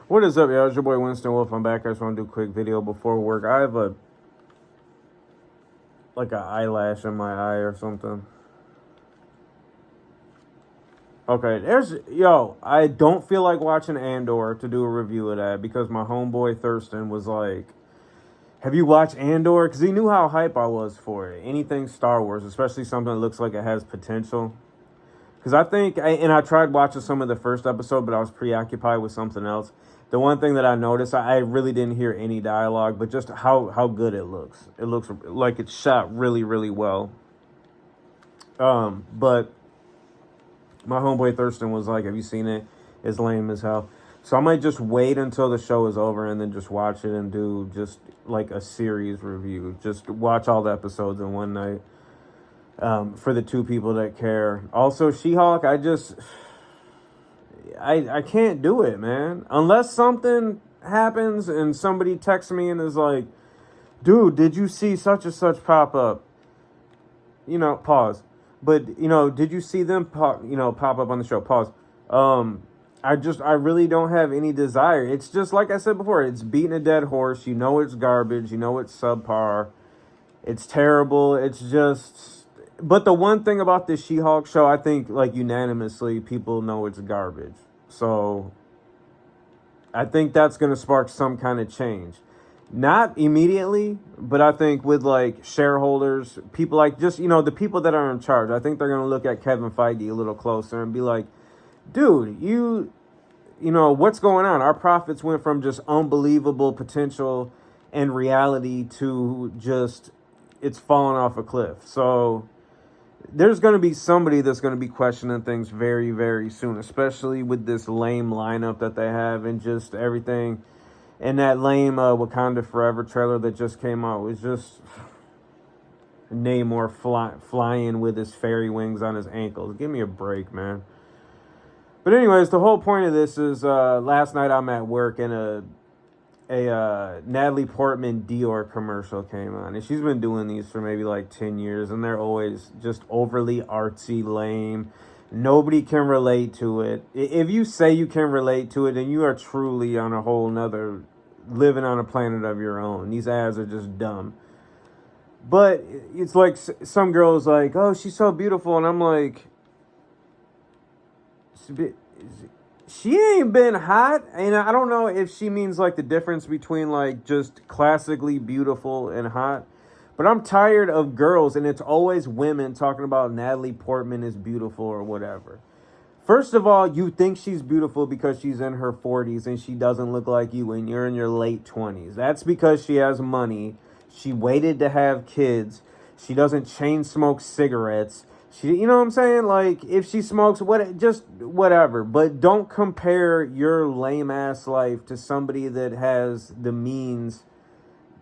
What is up, y'all? It's your boy Winston Wolf. I'm back. I just want to do a quick video before work. I have a an eyelash in my eye or something. Okay, I don't feel like watching Andor to do a review of that because my homeboy Thurston was like, have you watched Andor? Because he knew how hype I was for it. Anything Star Wars, especially something that looks like it has potential. Because I tried watching some of the first episode, but I was preoccupied with something else. The one thing that I noticed, I really didn't hear any dialogue, but just how good it looks. It looks like it's shot really, really well. But my homeboy Thurston was like, have you seen it? It's lame as hell. So I might just wait until the show is over and then just watch it and do just like a series review. Just watch all the episodes in one night. For the two people that care. Also, She-Hulk, I can't do it, man. Unless something happens and somebody texts me and is like, dude, did you see such and such pop up? Pause. But, did you see them pop up on the show? Pause. I really don't have any desire. It's just like I said before, it's beating a dead horse. You know it's garbage. You know it's subpar. It's terrible. It's just... But the one thing about this She-Hulk show, I think, like, unanimously, people know it's garbage. So, I think that's going to spark some kind of change. Not immediately, but I think with, like, shareholders, people like just, the people that are in charge, I think they're going to look at Kevin Feige a little closer and be like, dude, what's going on? Our profits went from just unbelievable potential and reality to just, it's falling off a cliff. So... there's going to be somebody that's going to be questioning things very, very soon, especially with this lame lineup that they have and just everything. And that lame Wakanda Forever trailer that just came out was just Namor flying with his fairy wings on his ankles. Give me a break, man. But anyways, the whole point of this is last night I'm at work and a Natalie Portman Dior commercial came on, and she's been doing these for maybe like 10 years, and they're always just overly artsy, lame. Nobody can relate to it. If you say you can relate to it, then you are truly on a whole nother, living on a planet of your own. These ads are just dumb. But it's like some girl's like, oh, she's so beautiful, and I'm like, she ain't been hot, and I don't know if she means like the difference between like just classically beautiful and hot, but I'm tired of girls, and it's always women talking about Natalie Portman is beautiful or whatever. First of all, you think she's beautiful because she's in her 40s and she doesn't look like you when you're in your late 20s. That's because she has money. She waited to have kids. She doesn't chain smoke cigarettes. You know what I'm saying? Like, if she smokes, just whatever. But don't compare your lame-ass life to somebody that has the means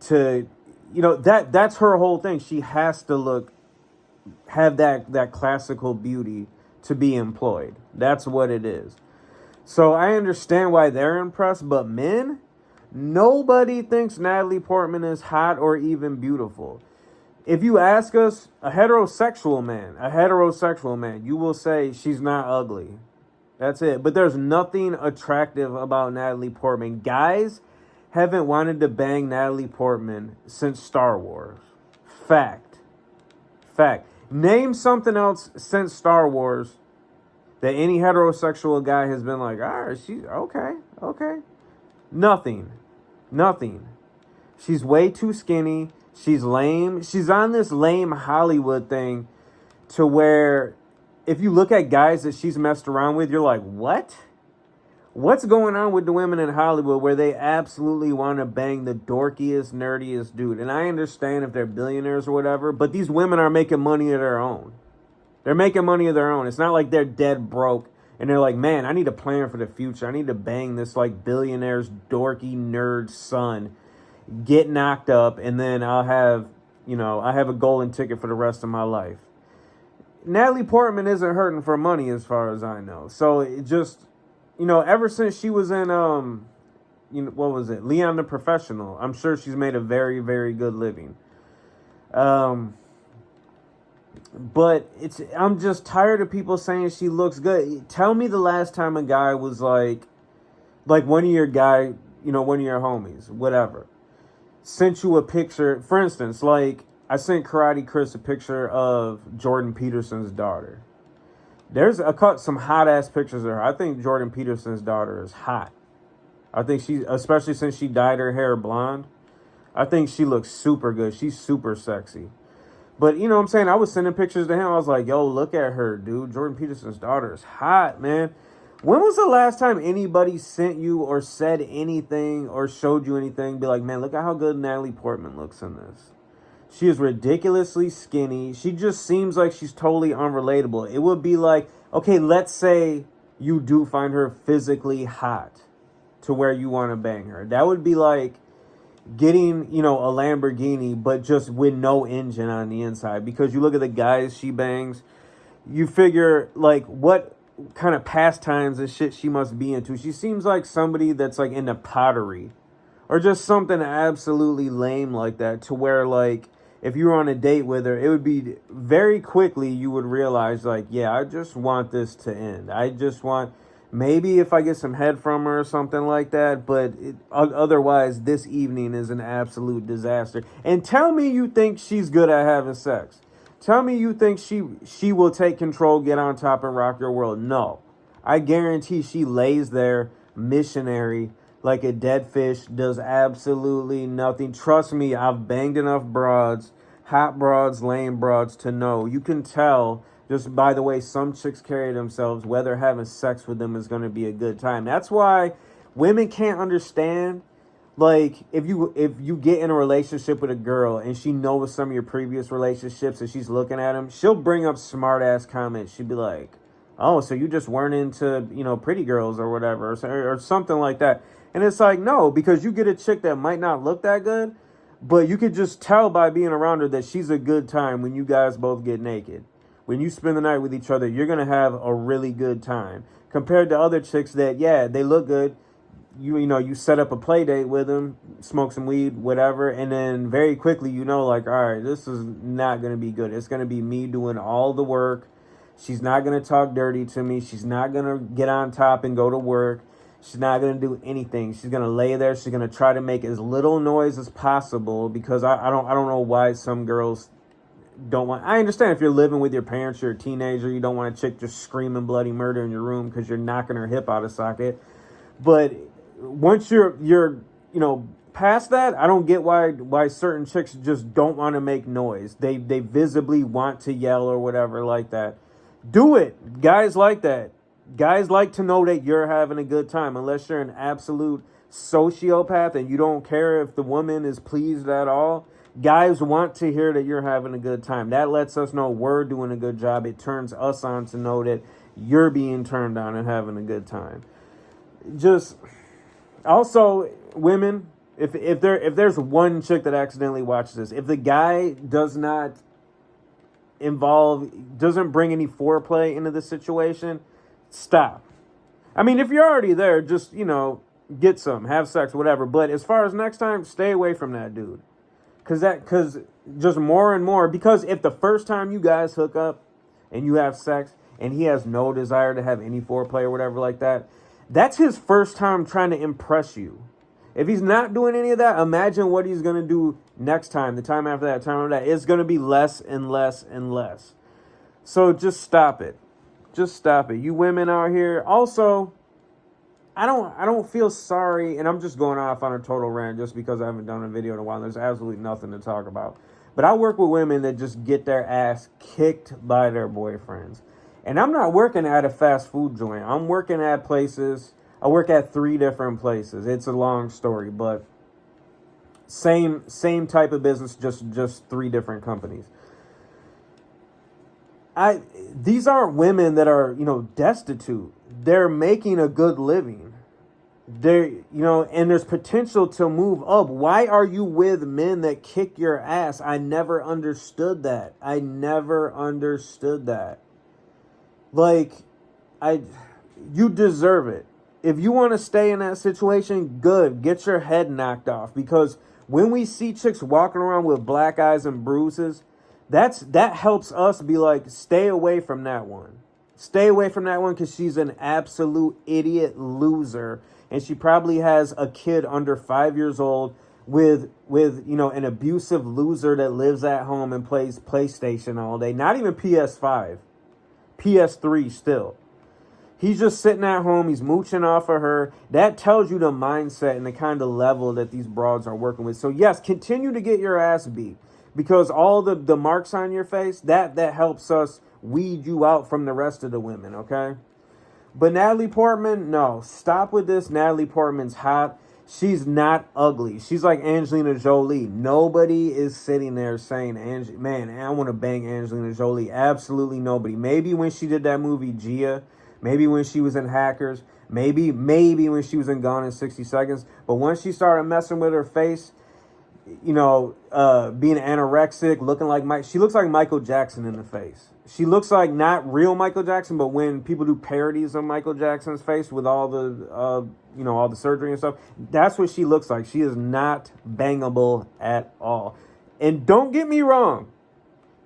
to, that's her whole thing. She has to have that classical beauty to be employed. That's what it is. So I understand why they're impressed, but men, nobody thinks Natalie Portman is hot or even beautiful. If you ask us, a heterosexual man, you will say she's not ugly. That's it. But there's nothing attractive about Natalie Portman. Guys haven't wanted to bang Natalie Portman since Star Wars. Fact. Name something else since Star Wars that any heterosexual guy has been like, all right, she's okay. Nothing. She's way too skinny. She's lame. She's on this lame Hollywood thing to where if you look at guys that she's messed around with, you're like, what? What's going on with the women in Hollywood where they absolutely want to bang the dorkiest, nerdiest dude? And I understand if they're billionaires or whatever, but these women are making money of their own. They're making money of their own. It's not like they're dead broke and they're like, man, I need a plan for the future. I need to bang this like billionaire's dorky nerd son, get knocked up, and then I have a golden ticket for the rest of my life. Natalie Portman isn't hurting for money as far as I know. So it just, ever since she was in, what was it? Leon the Professional. I'm sure she's made a very, very good living. But I'm just tired of people saying she looks good. Tell me the last time a guy was like, like one of your guy, one of your homies, whatever, sent you a picture. For instance, like I sent Karate Chris a picture of Jordan Peterson's daughter. There's some hot ass pictures of her. I think Jordan Peterson's daughter is hot. I think she, especially since she dyed her hair blonde, I think she looks super good. She's super sexy. But you know what I'm saying? I was sending pictures to him. I was like, yo, look at her, dude. Jordan Peterson's daughter is hot, man. When was the last time anybody sent you or said anything or showed you anything? Be like, man, look at how good Natalie Portman looks in this. She is ridiculously skinny. She just seems like she's totally unrelatable. It would be like, okay, let's say you do find her physically hot to where you want to bang her. That would be like getting, a Lamborghini, but just with no engine on the inside. Because you look at the guys she bangs, you figure, like, what kind of pastimes and shit she must be into. She seems like somebody that's, like, into pottery. Or just something absolutely lame like that, to where, like, if you were on a date with her, it would be very quickly you would realize, like, yeah, I just want this to end. I just want, maybe if I get some head from her or something like that, but otherwise, this evening is an absolute disaster. And tell me you think she's good at having sex. Tell me you think she will take control, get on top, and rock your world. No. I guarantee she lays there, missionary, like a dead fish, does absolutely nothing. Trust me, I've banged enough broads, hot broads, lame broads, to know. You can tell just by the way some chicks carry themselves, whether having sex with them is going to be a good time. That's why women can't understand, like, if you get in a relationship with a girl and she knows some of your previous relationships and she's looking at them, she'll bring up smart ass comments. She'd be like, oh, so you just weren't into, pretty girls or whatever, or something like that. And it's like, no, because you get a chick that might not look that good, but you could just tell by being around her that she's a good time when you guys both get naked. When you spend the night with each other, you're going to have a really good time. Compared to other chicks that, yeah, they look good. You set up a play date with them, smoke some weed, whatever, and then very quickly, like, all right, this is not going to be good. It's going to be me doing all the work. She's not going to talk dirty to me. She's not going to get on top and go to work. She's not going to do anything. She's going to lay there. She's going to try to make as little noise as possible, because I don't know why some girls don't want. I understand if you're living with your parents, you're a teenager, you don't want a chick just screaming bloody murder in your room because you're knocking her hip out of socket. But once you're past that, I don't get why certain chicks just don't want to make noise. They visibly want to yell or whatever like that. Do it. Guys like that. Guys like to know that you're having a good time, unless you're an absolute sociopath and you don't care if the woman is pleased at all. Guys want to hear that you're having a good time. That lets us know we're doing a good job. It turns us on to know that you're being turned on and having a good time. Just also, women, if there's one chick that accidentally watches this, if the guy doesn't bring any foreplay into the situation, stop. I mean, if you're already there, just, get some, have sex, whatever. But as far as next time, stay away from that dude. Because just more and more, because if the first time you guys hook up and you have sex and he has no desire to have any foreplay or whatever like that, that's his first time trying to impress you. If he's not doing any of that, imagine what he's going to do next time, the time after that, time after that. It's going to be less and less and less. So just stop it. Just stop it. You women out here. Also, I don't feel sorry, and I'm just going off on a total rant just because I haven't done a video in a while. There's absolutely nothing to talk about. But I work with women that just get their ass kicked by their boyfriends. And I'm not working at a fast food joint. I'm working at places. I work at 3 different places. It's a long story, but same type of business, just 3 different companies. These aren't women that are, destitute. They're making a good living. And there's potential to move up. Why are you with men that kick your ass? I never understood that. Like, you deserve it. If you want to stay in that situation, good. Get your head knocked off. Because when we see chicks walking around with black eyes and bruises, that helps us be like, stay away from that one. Stay away from that one, because she's an absolute idiot loser. and she probably has a kid under 5 years old with an abusive loser that lives at home and plays PlayStation all day. Not even PS5, PS3 still. He's just sitting at home. He's mooching off of her. That tells you the mindset and the kind of level that these broads are working with. So yes, continue to get your ass beat, because all the marks on your face, that helps us weed you out from the rest of the women, okay? But Natalie Portman, no. Stop with this. Natalie Portman's hot. She's not ugly. She's like Angelina Jolie. Nobody is sitting there saying, man, I want to bang Angelina Jolie. Absolutely nobody. Maybe when she did that movie, Gia. Maybe when she was in Hackers. Maybe when she was in Gone in 60 Seconds. But once she started messing with her face, being anorexic, looking like she looks like Michael Jackson in the face. She looks like not real Michael Jackson, but when people do parodies of Michael Jackson's face with all the surgery and stuff, that's what she looks like. She is not bangable at all. And don't get me wrong,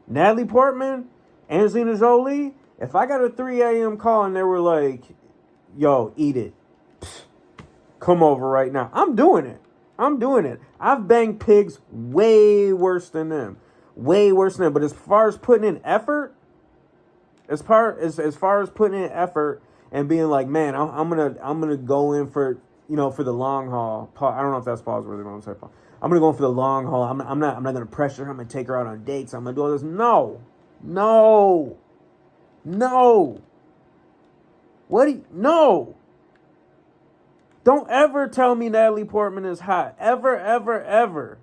Natalie Portman, Angelina Jolie, if I got a 3 a.m. call and they were like, yo, eat it, come over right now, I'm doing it. I've banged pigs way worse than them. But as far as putting in effort, as far as putting in effort and being like, man, I'm gonna go in for the long haul. I don't know if that's pause worthy, but I'm gonna say pause. I'm gonna go in for the long haul. I'm not gonna pressure her. I'm gonna take her out on dates. I'm gonna do all this. No. No. Don't ever tell me Natalie Portman is hot. Ever.